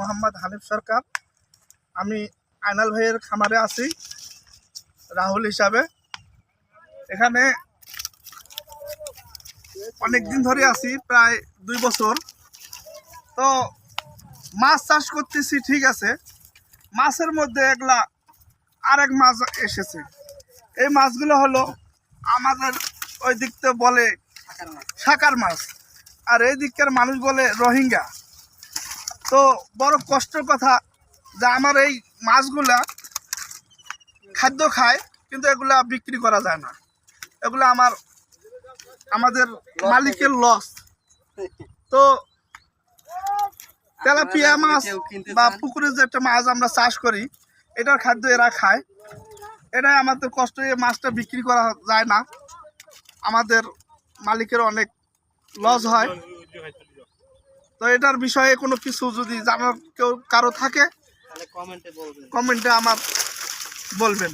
মোহাম্মদ হানিফ সরকার। আমি আইনাল ভাইয়ের খামারে আছি রাহুল হিসাবে। এখানে অনেক দিন ধরে আছি, প্রায় 2 বছর। তো মাছ চাষ করতেছি, ঠিক আছে। মাছের মধ্যে এগুলা আরেক মাছ এসেছে। এই মাছগুলো হলো আমাদের ওই দিকতে বলে শাকার মাছ, আর এই দিককার মানুষ বলে রোহিঙ্গা। তো বড় কষ্টের কথা যে আমার এই মাছগুলা খাদ্য খায়, কিন্তু এগুলা বিক্রি করা যায় না। এগুলো আমাদের মালিকের লস। তো তেলাপিয়া মাছ বা পুকুরে যে একটা মাছ আমরা চাষ করি, এটার খাদ্য এরা খায়। এটাই আমাদের কষ্ট। এই মাছটা বিক্রি করা যায় না, আমাদের মালিকের অনেক লস হয়। তো এটার বিষয়ে কোনো কিছু যদি জানার কেউ কারো থাকে, কমেন্টে আমার বলবেন।